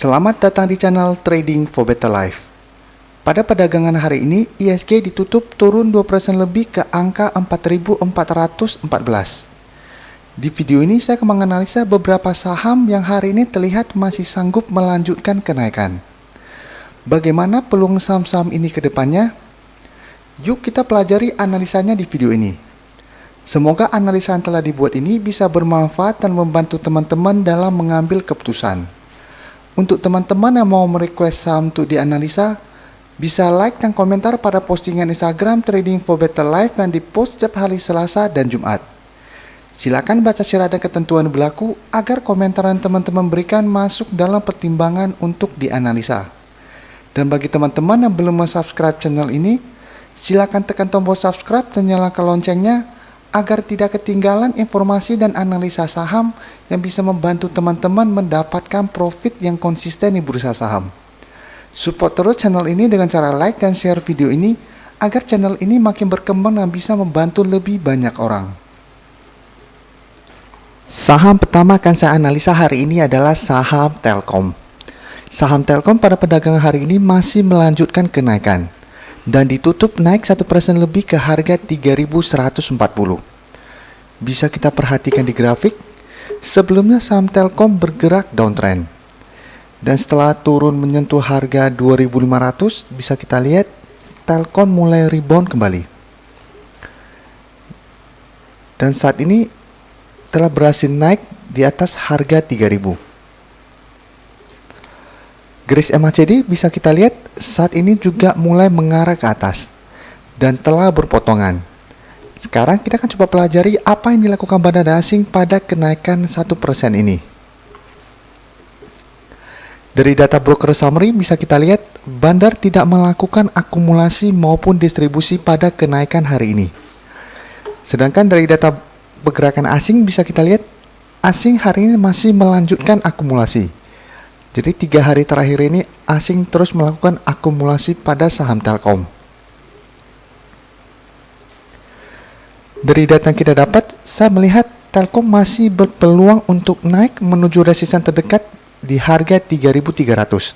Selamat datang di channel Trading for Better Life. Pada perdagangan hari ini, ISG ditutup turun 2% lebih ke angka 4.414. Di video ini saya akan menganalisa beberapa saham yang hari ini terlihat masih sanggup melanjutkan kenaikan. Bagaimana peluang saham-saham ini ke depannya? Yuk kita pelajari analisanya di video ini. Semoga analisa yang telah dibuat ini bisa bermanfaat dan membantu teman-teman dalam mengambil keputusan. Untuk teman-teman yang mau merequest saham untuk dianalisa, bisa like dan komentar pada postingan Instagram Trading for Better Life yang dipost setiap hari Selasa dan Jumat. Silakan baca syarat dan ketentuan berlaku agar komentar yang teman-teman berikan masuk dalam pertimbangan untuk dianalisa. Dan bagi teman-teman yang belum subscribe channel ini, silakan tekan tombol subscribe dan nyalakan loncengnya agar tidak ketinggalan informasi dan analisa saham yang bisa membantu teman-teman mendapatkan profit yang konsisten di bursa saham. Support terus channel ini dengan cara like dan share video ini agar channel ini makin berkembang dan bisa membantu lebih banyak orang. Saham pertama akan saya analisa hari ini adalah saham Telkom. Saham Telkom pada perdagangan hari ini masih melanjutkan kenaikan dan ditutup naik 1% lebih ke harga 3.140. Bisa kita perhatikan di grafik, sebelumnya saham Telkom bergerak downtrend. Dan setelah turun menyentuh harga 2.500, bisa kita lihat Telkom mulai rebound kembali. Dan saat ini telah berhasil naik di atas harga 3.000. Garis MACD bisa kita lihat saat ini juga mulai mengarah ke atas dan telah berpotongan. Sekarang kita akan coba pelajari apa yang dilakukan bandar asing pada kenaikan 1% ini. Dari data broker summary bisa kita lihat bandar tidak melakukan akumulasi maupun distribusi pada kenaikan hari ini. Sedangkan dari data pergerakan asing bisa kita lihat asing hari ini masih melanjutkan akumulasi. Jadi 3 hari terakhir ini asing terus melakukan akumulasi pada saham Telkom. Dari data yang kita dapat, saya melihat Telkom masih berpeluang untuk naik menuju resisten terdekat di harga 3.300.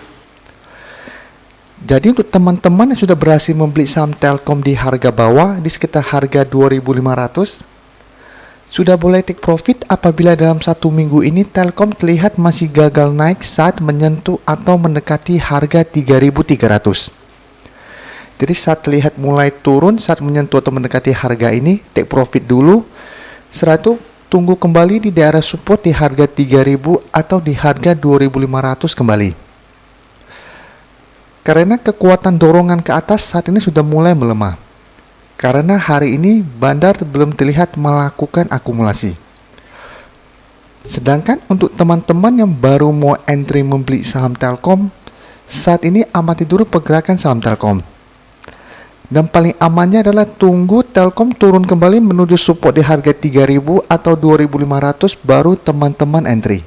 Jadi untuk teman-teman yang sudah berhasil membeli saham Telkom di harga bawah di sekitar harga 2.500, sudah boleh take profit apabila dalam 1 minggu ini Telkom terlihat masih gagal naik saat menyentuh atau mendekati harga 3.300. Jadi saat terlihat mulai turun saat menyentuh atau mendekati harga ini, take profit dulu. Setelah itu tunggu kembali di daerah support di harga 3.000 atau di harga 2.500 kembali. Karena kekuatan dorongan ke atas saat ini sudah mulai melemah. Karena hari ini bandar belum terlihat melakukan akumulasi. Sedangkan untuk teman-teman yang baru mau entry membeli saham Telkom, saat ini amati dulu pergerakan saham Telkom. Dan paling amannya adalah tunggu Telkom turun kembali menuju support di harga 3.000 atau 2.500 baru teman-teman entry.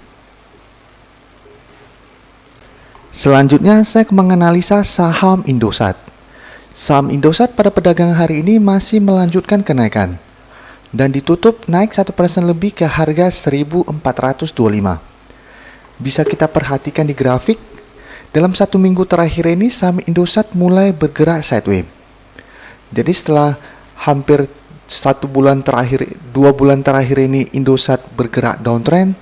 Selanjutnya saya akan menganalisa saham Indosat. Saham Indosat pada perdagangan hari ini masih melanjutkan kenaikan dan ditutup naik 1% lebih ke harga 1.425. Bisa kita perhatikan di grafik, dalam 1 minggu terakhir ini saham Indosat mulai bergerak sideways. Jadi setelah hampir 2 bulan terakhir ini Indosat bergerak downtrend,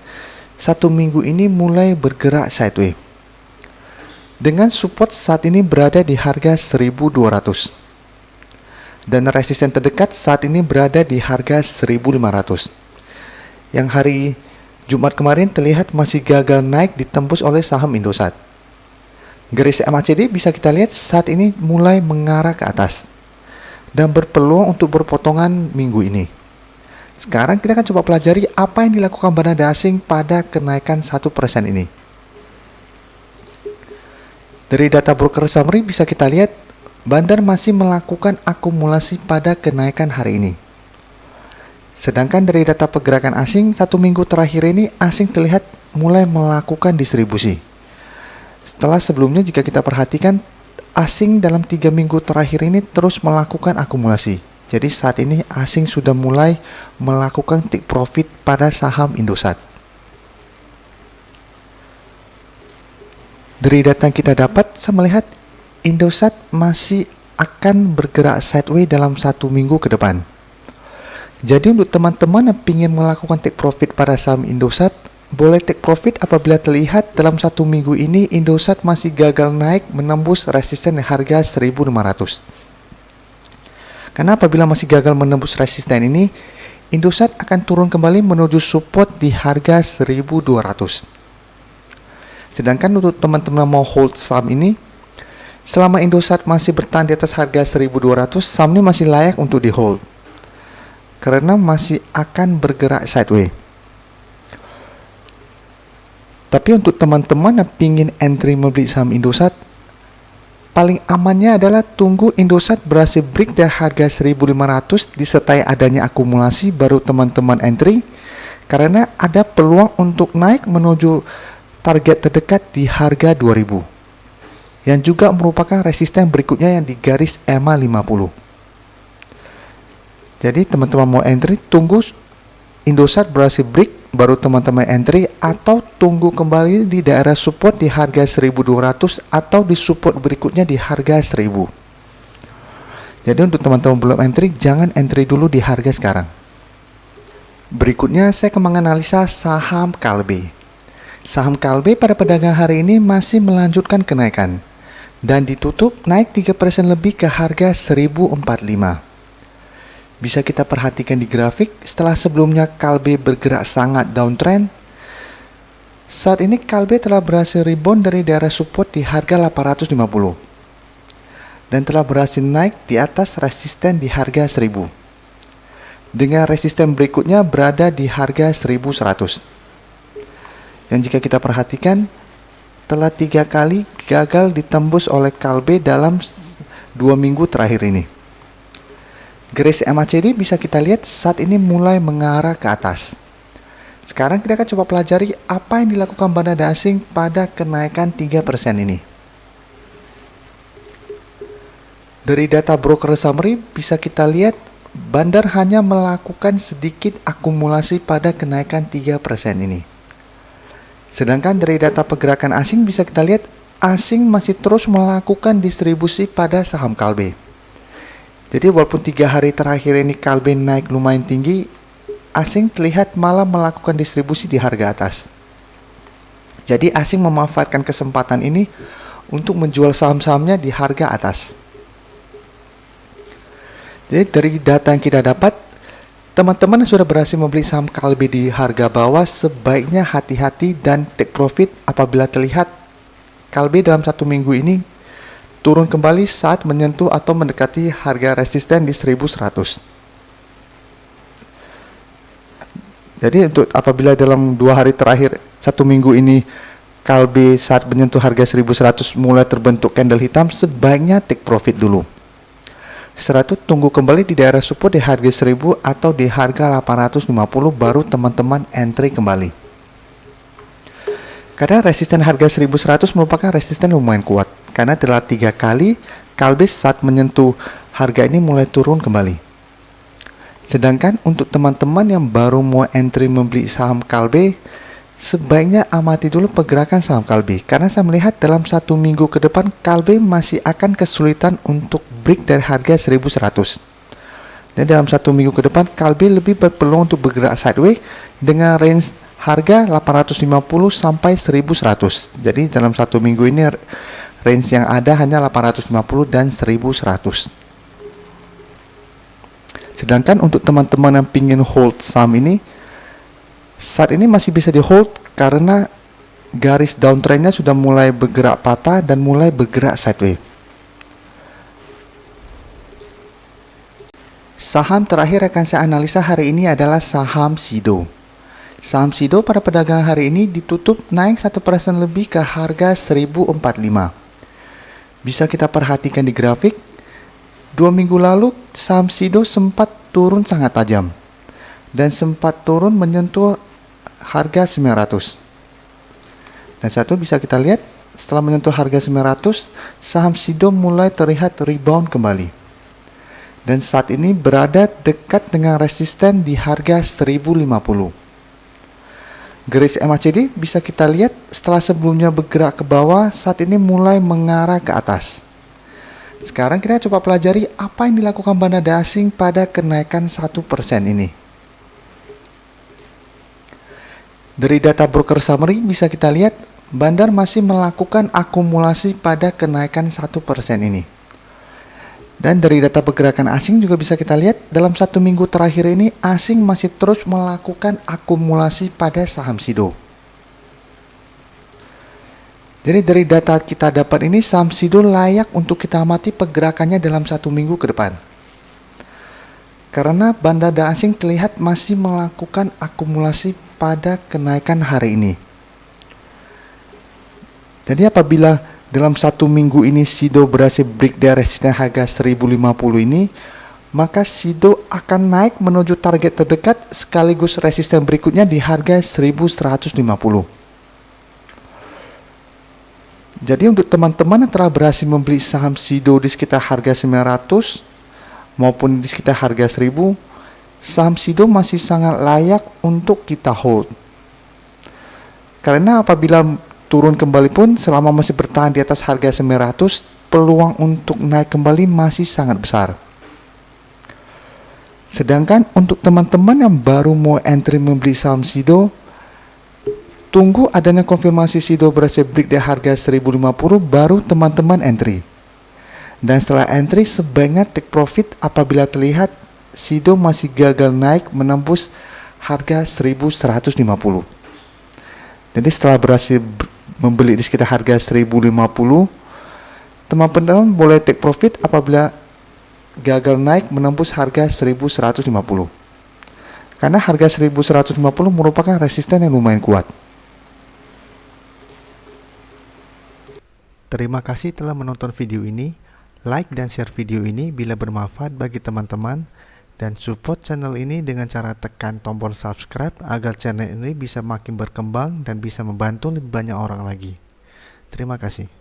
1 minggu ini mulai bergerak sideways. Dengan support saat ini berada di harga 1.200. Dan resisten terdekat saat ini berada di harga 1.500. Yang hari Jumat kemarin terlihat masih gagal naik ditembus oleh saham Indosat. Garis MACD bisa kita lihat saat ini mulai mengarah ke atas dan berpeluang untuk berpotongan minggu ini. Sekarang kita akan coba pelajari apa yang dilakukan bandar asing pada kenaikan 1% ini. Dari data broker summary bisa kita lihat bandar masih melakukan akumulasi pada kenaikan hari ini. Sedangkan dari data pergerakan asing 1 minggu terakhir ini asing terlihat mulai melakukan distribusi. Setelah sebelumnya jika kita perhatikan asing dalam 3 minggu terakhir ini terus melakukan akumulasi. Jadi saat ini asing sudah mulai melakukan take profit pada saham Indosat. Dari data yang kita dapat, saya melihat Indosat masih akan bergerak sideways dalam 1 minggu ke depan. Jadi untuk teman-teman yang ingin melakukan take profit pada saham Indosat, boleh take profit apabila terlihat dalam 1 minggu ini Indosat masih gagal naik menembus resisten harga 1.500. Karena apabila masih gagal menembus resisten ini, Indosat akan turun kembali menuju support di harga 1.200. Sedangkan untuk teman-teman mau hold saham ini, selama Indosat masih bertahan di atas harga 1.200, saham ini masih layak untuk di hold karena masih akan bergerak sideways. Tapi untuk teman-teman yang ingin entry membeli saham Indosat, paling amannya adalah tunggu Indosat berhasil break dari harga 1.500 disertai adanya akumulasi baru teman-teman entry, karena ada peluang untuk naik menuju target terdekat di harga 2.000 yang juga merupakan resisten berikutnya yang di garis EMA 50. Jadi teman-teman mau entry, tunggu Indosat berhasil break baru teman-teman entry, atau tunggu kembali di daerah support di harga 1.200 atau di support berikutnya di harga 1.000. Jadi untuk teman-teman belum entry, jangan entry dulu di harga sekarang. Berikutnya saya akan menganalisa saham Kalbe. Saham Kalbe pada perdagangan hari ini masih melanjutkan kenaikan dan ditutup naik 3% lebih ke harga 1.045. Bisa kita perhatikan di grafik, setelah sebelumnya Kalbe bergerak sangat downtrend, saat ini Kalbe telah berhasil rebound dari daerah support di harga 850 dan telah berhasil naik di atas resisten di harga 1.000 dengan resisten berikutnya berada di harga 1.100. Dan jika kita perhatikan, telah 3 kali gagal ditembus oleh Kalbe dalam 2 minggu terakhir ini. Garis MACD bisa kita lihat saat ini mulai mengarah ke atas. Sekarang kita akan coba pelajari apa yang dilakukan bandar asing pada kenaikan 3% ini. Dari data broker summary bisa kita lihat bandar hanya melakukan sedikit akumulasi pada kenaikan 3% ini. Sedangkan dari data pergerakan asing bisa kita lihat asing masih terus melakukan distribusi pada saham Kalbe. Jadi walaupun 3 hari terakhir ini Kalbe naik lumayan tinggi, asing terlihat malah melakukan distribusi di harga atas. Jadi asing memanfaatkan kesempatan ini untuk menjual saham-sahamnya di harga atas. Jadi dari data yang kita dapat, teman-teman yang sudah berhasil membeli saham Kalbe di harga bawah sebaiknya hati-hati dan take profit apabila terlihat Kalbe dalam 1 minggu ini turun kembali saat menyentuh atau mendekati harga resisten di 1.100. Jadi untuk apabila dalam 2 hari terakhir 1 minggu ini Kalbe saat menyentuh harga 1.100 mulai terbentuk candle hitam, sebaiknya take profit dulu. Setelah itu tunggu kembali di daerah support di harga 1.000 atau di harga 850 baru teman-teman entry kembali. Karena resisten harga 1.100 merupakan resisten lumayan kuat, karena telah 3 kali Kalbe saat menyentuh harga ini mulai turun kembali. Sedangkan untuk teman-teman yang baru mau entry membeli saham Kalbe, sebaiknya amati dulu pergerakan saham Kalbe, karena saya melihat dalam 1 minggu ke depan Kalbe masih akan kesulitan untuk break dari harga 1.100. Dan dalam 1 minggu ke depan Kalbe lebih berpeluang untuk bergerak sideways dengan range harga 850 sampai 1.100. Jadi dalam 1 minggu ini range yang ada hanya 850 dan 1.100. Sedangkan untuk teman-teman yang ingin hold saham ini, saat ini masih bisa di hold karena garis downtrendnya sudah mulai bergerak patah dan mulai bergerak sideways. Saham terakhir akan saya analisa hari ini adalah saham Sido. Saham Sido pada perdagangan hari ini ditutup naik 1% lebih ke harga 1.045. Bisa kita perhatikan di grafik, 2 minggu lalu saham Sido sempat turun sangat tajam dan sempat turun menyentuh harga 900. Dan satu bisa kita lihat setelah menyentuh harga 900, saham Sido mulai terlihat rebound kembali. Dan saat ini berada dekat dengan resisten di harga 1.050. Garis MACD bisa kita lihat setelah sebelumnya bergerak ke bawah, saat ini mulai mengarah ke atas. Sekarang kita coba pelajari apa yang dilakukan bandar asing pada kenaikan 1% ini. Dari data broker summary bisa kita lihat bandar masih melakukan akumulasi pada kenaikan 1% ini. Dan dari data pergerakan asing juga bisa kita lihat dalam 1 minggu terakhir ini asing masih terus melakukan akumulasi pada saham SIDO. Jadi dari data kita dapat ini saham SIDO layak untuk kita amati pergerakannya dalam 1 minggu ke depan. Karena bandar asing terlihat masih melakukan akumulasi pada kenaikan hari ini. Jadi apabila dalam 1 minggu ini SIDO berhasil break dari resisten harga 1050 ini, maka SIDO akan naik menuju target terdekat sekaligus resisten berikutnya di harga 1150. Jadi untuk teman-teman yang telah berhasil membeli saham SIDO di sekitar harga 900 maupun di sekitar harga 1000, saham SIDO masih sangat layak untuk kita hold. Karena apabila turun kembali pun selama masih bertahan di atas harga 900, peluang untuk naik kembali masih sangat besar. Sedangkan untuk teman-teman yang baru mau entry membeli saham SIDO, tunggu adanya konfirmasi SIDO berhasil break di harga 1050 baru teman-teman entry. Dan setelah entry sebaiknya take profit apabila terlihat SIDO masih gagal naik menembus harga 1150. Jadi setelah berhasil membeli di sekitar harga 1050, teman-teman boleh take profit apabila gagal naik menembus harga 1150. Karena harga 1150 merupakan resisten yang lumayan kuat. Terima kasih telah menonton video ini. Like dan share video ini bila bermanfaat bagi teman-teman, dan support channel ini dengan cara tekan tombol subscribe agar channel ini bisa makin berkembang dan bisa membantu lebih banyak orang lagi. Terima kasih.